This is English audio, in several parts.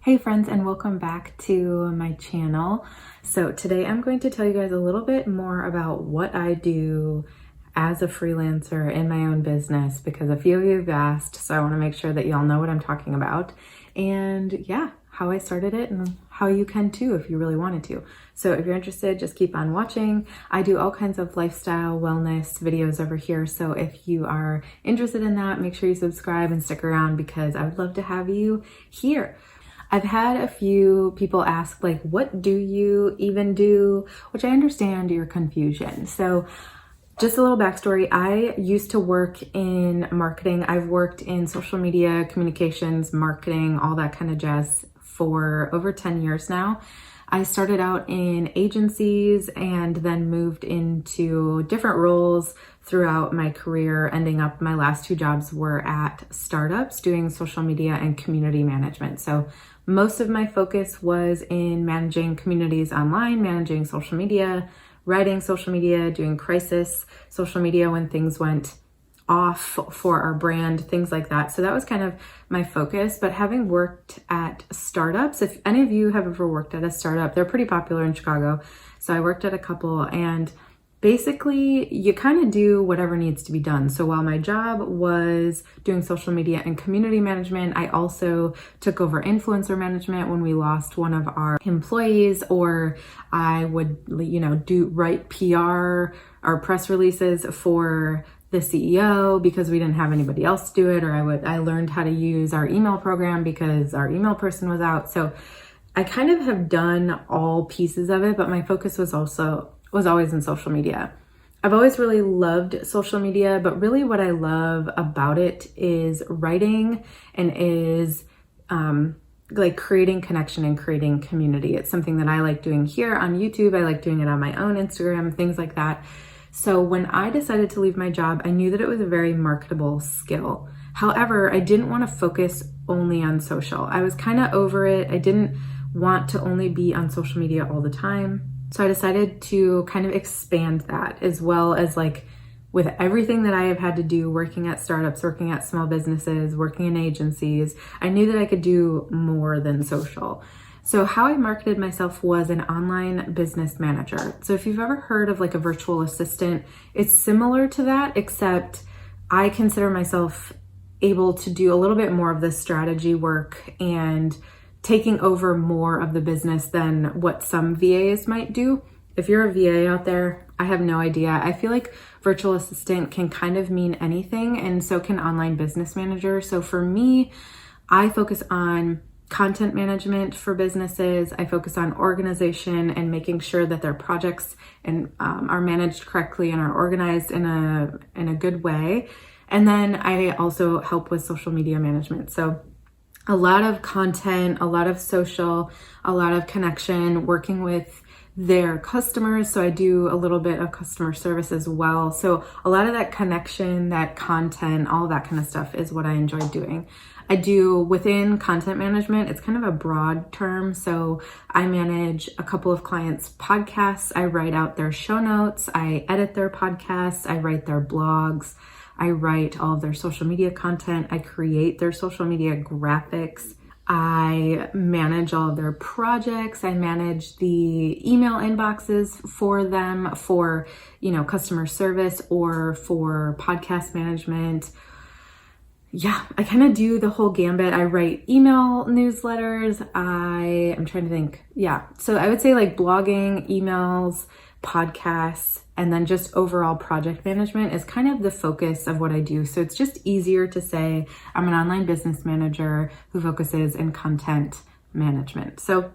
Hey friends, and welcome back to my channel. So today I'm going to tell you guys a little bit more about what I do as a freelancer in my own business, because a few of you have asked, so I want to make sure that y'all know what I'm talking about. And yeah, how I started it and how you can too if you really wanted to. So if you're interested, just keep on watching. I do all kinds of lifestyle wellness videos over here. So if you are interested in that, make sure you subscribe and stick around because I would love to have you here. I've had a few people ask, like, what do you even do? Which I understand your confusion. So just a little backstory. I used to work in marketing. I've worked in social media, communications, marketing, all that kind of jazz for over 10 years now. I started out in agencies and then moved into different roles throughout my career. Ending up, my last two jobs were at startups doing social media and community management. So most of my focus was in managing communities online, managing social media, writing social media, doing crisis social media when things went off for our brand, things like that. So that was kind of my focus. But having worked at startups, if any of you have ever worked at a startup, they're pretty popular in Chicago. So I worked at a couple, and basically you kind of do whatever needs to be done. So while my job was doing social media and community management, I also took over influencer management when we lost one of our employees, or I would, write PR or press releases for the CEO because we didn't have anybody else do it, or I learned how to use our email program because our email person was out. So I kind of have done all pieces of it, but my focus was always in social media. I've always really loved social media, but really what I love about it is writing and is like creating connection and creating community. It's something that I like doing here on YouTube. I like doing it on my own Instagram, things like that. So when I decided to leave my job, I knew that it was a very marketable skill. However, I didn't want to focus only on social. I was kind of over it. I didn't want to only be on social media all the time. So I decided to kind of expand that, as well as, like, with everything that I have had to do working at startups, working at small businesses, working in agencies, I knew that I could do more than social. So how I marketed myself was an online business manager. So if you've ever heard of like a virtual assistant, it's similar to that, except I consider myself able to do a little bit more of the strategy work and taking over more of the business than what some VAs might do. If you're a VA out there, I have no idea. I feel like virtual assistant can kind of mean anything, and so can online business manager. So for me, I focus on content management for businesses. I focus on organization and making sure that their projects and are managed correctly and are organized in a good way. And then I also help with social media management. So a lot of content, a lot of social, a lot of connection, working with their customers. So I do a little bit of customer service as well. So a lot of that connection, that content, all that kind of stuff is what I enjoy doing. I do within content management, it's kind of a broad term. So I manage a couple of clients' podcasts. I write out their show notes. I edit their podcasts. I write their blogs. I write all of their social media content. I create their social media graphics. I manage all of their projects. I manage the email inboxes for them for, customer service or for podcast management. Yeah, I kind of do the whole gambit. I write email newsletters. I'm trying to think. Yeah. So I would say like blogging, emails, podcasts, and then just overall project management is kind of the focus of what I do. So it's just easier to say I'm an online business manager who focuses in content management. So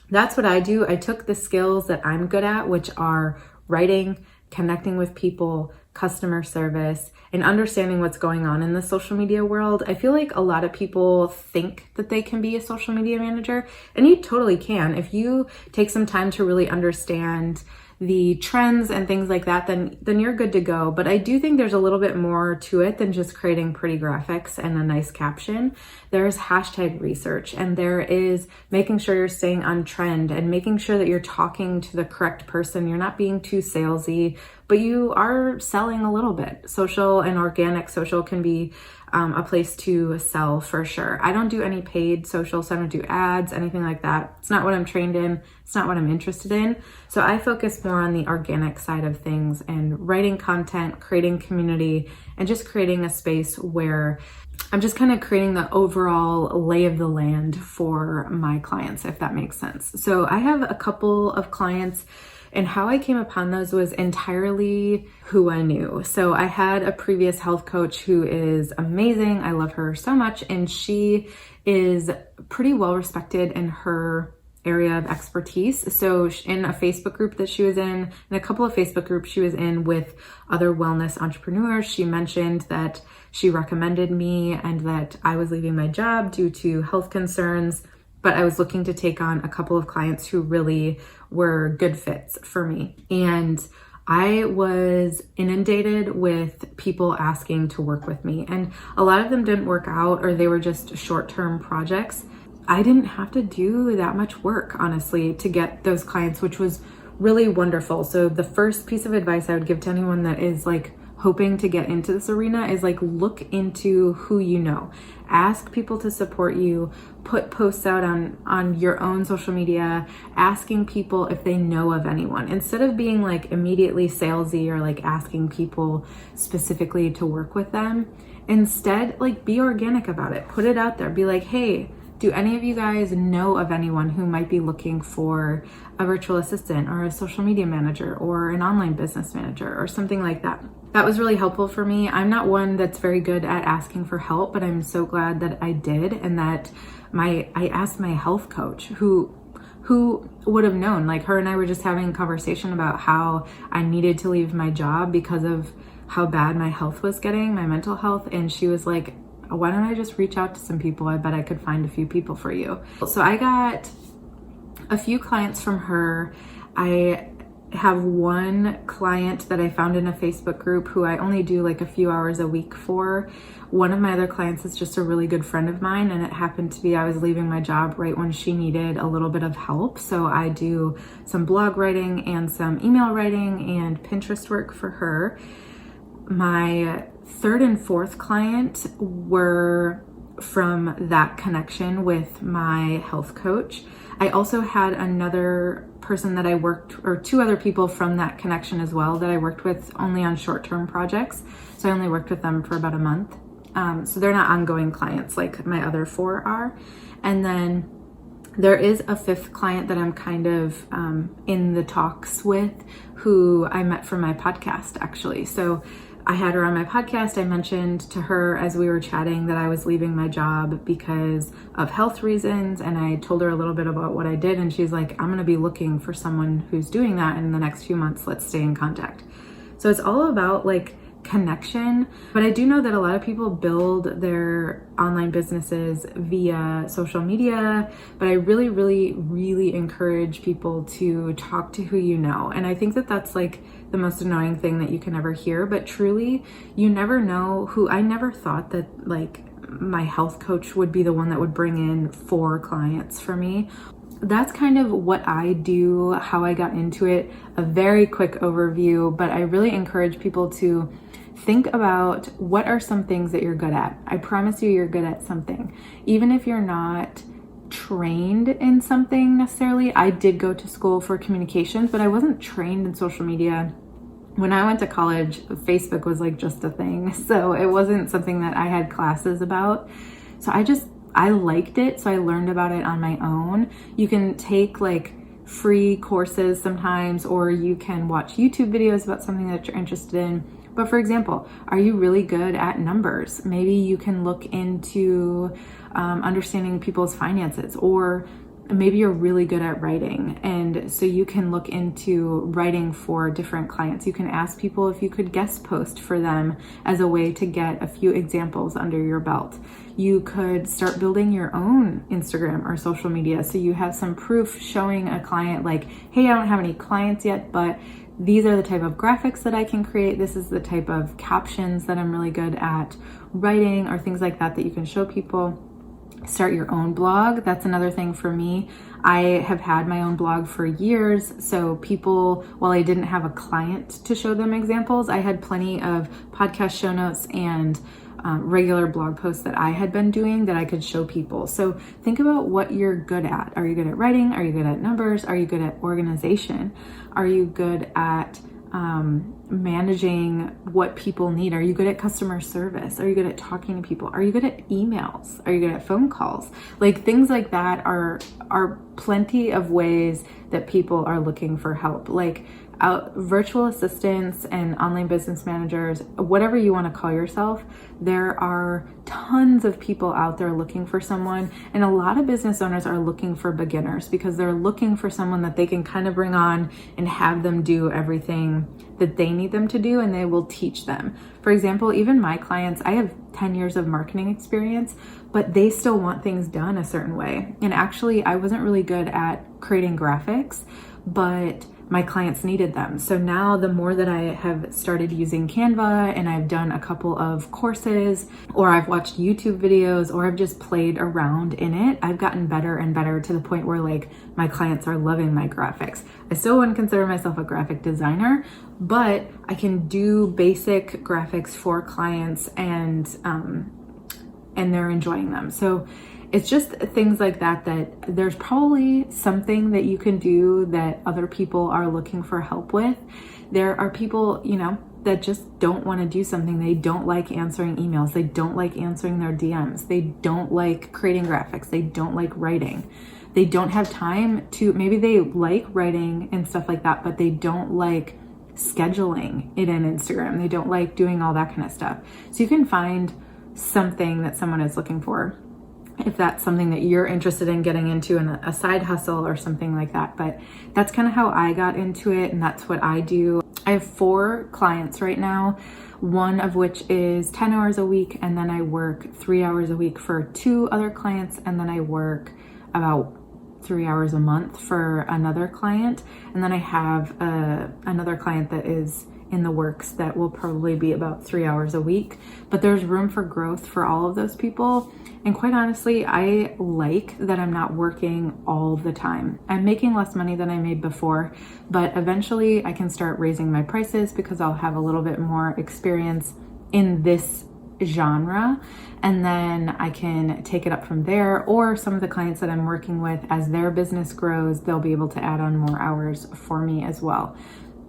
that's what I do. I took the skills that I'm good at, which are writing, connecting with people, customer service, and understanding what's going on in the social media world. I feel like a lot of people think that they can be a social media manager, and you totally can. If you take some time to really understand the trends and things like that, then you're good to go. But I do think there's a little bit more to it than just creating pretty graphics and a nice caption. There's hashtag research, and there is making sure you're staying on trend and making sure that you're talking to the correct person. You're not being too salesy, but you are selling a little bit. Social and organic social can be a place to sell for sure. I don't do any paid social, so I don't do ads, anything like that. It's not what I'm trained in. It's not what I'm interested in. So I focus more on the organic side of things and writing content, creating community, and just creating a space where I'm just kind of creating the overall lay of the land for my clients, if that makes sense. So I have a couple of clients, and how I came upon those was entirely who I knew. So I had a previous health coach who is amazing. I love her so much. And she is pretty well respected in her area of expertise. So in a Facebook group that she was in a couple of Facebook groups she was in with other wellness entrepreneurs, she mentioned that she recommended me and that I was leaving my job due to health concerns, but I was looking to take on a couple of clients who really were good fits for me. And I was inundated with people asking to work with me, and a lot of them didn't work out, or they were just short-term projects. I didn't have to do that much work, honestly, to get those clients, which was really wonderful. So the first piece of advice I would give to anyone that is like hoping to get into this arena is like, look into who you know. Ask people to support you. Put posts out on your own social media, asking people if they know of anyone. Instead of being like immediately salesy or like asking people specifically to work with them, instead like be organic about it. Put it out there. Be like, hey, do any of you guys know of anyone who might be looking for a virtual assistant or a social media manager or an online business manager or something like that? That was really helpful for me. I'm not one that's very good at asking for help, but I'm so glad that I did, and that I asked my health coach who would have known. Like, her and I were just having a conversation about how I needed to leave my job because of how bad my health was getting, my mental health, and she was like, why don't I just reach out to some people? I bet I could find a few people for you. So I got a few clients from her. I have one client that I found in a Facebook group who I only do like a few hours a week for. One of my other clients is just a really good friend of mine, and it happened to be I was leaving my job right when she needed a little bit of help. So I do some blog writing and some email writing and Pinterest work for her. My third and fourth client were from that connection with my health coach. I also had another person that I worked, or two other people from that connection as well, that I worked with only on short-term projects. So I only worked with them for about a month. So they're not ongoing clients like my other four are. And then there is a fifth client that I'm kind of in the talks with, who I met from my podcast, actually. So I had her on my podcast. I mentioned to her as we were chatting that I was leaving my job because of health reasons, and I told her a little bit about what I did, and she's like, I'm gonna be looking for someone who's doing that in the next few months. Let's stay in contact. So it's all about like connection, but I do know that a lot of people build their online businesses via social media, but I really, really, really encourage people to talk to who you know. And I think that that's like the most annoying thing that you can ever hear, but truly, you never know who. I never thought that like my health coach would be the one that would bring in 4 clients for me. That's kind of what I do, how I got into it, a very quick overview, but I really encourage people to think about what are some things that you're good at. I promise you're good at something. Even if you're not trained in something necessarily. I did go to school for communications, but I wasn't trained in social media. When I went to college, Facebook was like just a thing. So it wasn't something that I had classes about. So I liked it. So I learned about it on my own. You can take like free courses sometimes, or you can watch YouTube videos about something that you're interested in. But for example, are you really good at numbers? Maybe you can look into understanding people's finances, or maybe you're really good at writing, and so you can look into writing for different clients. You can ask people if you could guest post for them as a way to get a few examples under your belt. You could start building your own Instagram or social media, so you have some proof showing a client like, hey, I don't have any clients yet, but these are the type of graphics that I can create. This is the type of captions that I'm really good at writing, or things like that that you can show people. start your own blog. That's another thing for me. I have had my own blog for years, so people, while I didn't have a client to show them examples, I had plenty of podcast show notes and regular blog posts that I had been doing that I could show people. So think about what you're good at. Are you good at writing? Are you good at numbers? Are you good at organization? Are you good at managing what people need? Are you good at customer service? Are you good at talking to people? Are you good at emails? Are you good at phone calls? Like things like that are plenty of ways that people are looking for help. Like virtual assistants and online business managers, whatever you want to call yourself, there are tons of people out there looking for someone. And a lot of business owners are looking for beginners because they're looking for someone that they can kind of bring on and have them do everything that they need them to do, and they will teach them. For example, even my clients, I have 10 years of marketing experience, but they still want things done a certain way. And actually, I wasn't really good at creating graphics, but my clients needed them. So now the more that I have started using Canva and I've done a couple of courses, or I've watched YouTube videos, or I've just played around in it, I've gotten better and better to the point where like my clients are loving my graphics. I still wouldn't consider myself a graphic designer, but I can do basic graphics for clients and they're enjoying them. So it's just things like that, that there's probably something that you can do that other people are looking for help with. There are people, that just don't want to do something. They don't like answering emails. They don't like answering their DMs. They don't like creating graphics. They don't like writing. They don't have time to, maybe they like writing and stuff like that, but they don't like scheduling it in Instagram. They don't like doing all that kind of stuff. So you can find something that someone is looking for, if that's something that you're interested in getting into in a side hustle or something like that. But that's kind of how I got into it, and that's what I do. I have 4 clients right now, one of which is 10 hours a week, and then I work 3 hours a week for 2 other clients, and then I work about 3 hours a month for another client. And then I have another client that is in the works that will probably be about 3 hours a week. But there's room for growth for all of those people. And quite honestly, I like that I'm not working all the time. I'm making less money than I made before, but eventually I can start raising my prices because I'll have a little bit more experience in this genre, and then I can take it up from there. Or some of the clients that I'm working with, as their business grows, they'll be able to add on more hours for me as well.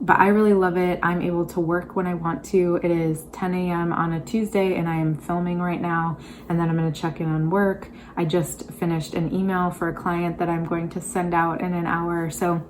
But I really love it. I'm able to work when I want to. It is 10 a.m. on a Tuesday and I am filming right now, and then I'm going to check in on work. I just finished an email for a client that I'm going to send out in an hour. So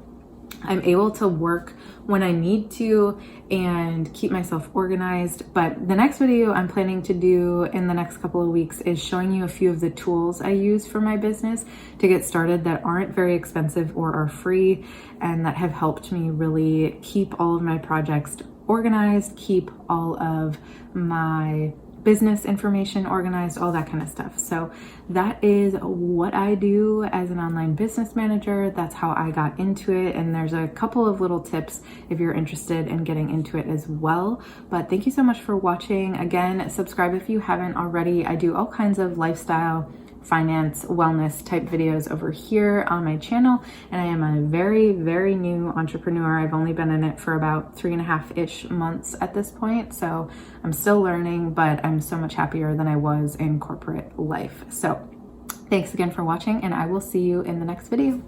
I'm able to work when I need to and keep myself organized. But the next video I'm planning to do in the next couple of weeks is showing you a few of the tools I use for my business to get started that aren't very expensive or are free, and that have helped me really keep all of my projects organized, keep all of my business information organized, all that kind of stuff. So that is what I do as an online business manager. That's how I got into it. And there's a couple of little tips if you're interested in getting into it as well. But thank you so much for watching. Again, subscribe if you haven't already. I do all kinds of lifestyle, finance, wellness type videos over here on my channel, and I am a very, very new entrepreneur. I've only been in it for about 3.5-ish months at this point, so I'm still learning, but I'm so much happier than I was in corporate life. So thanks again for watching, and I will see you in the next video.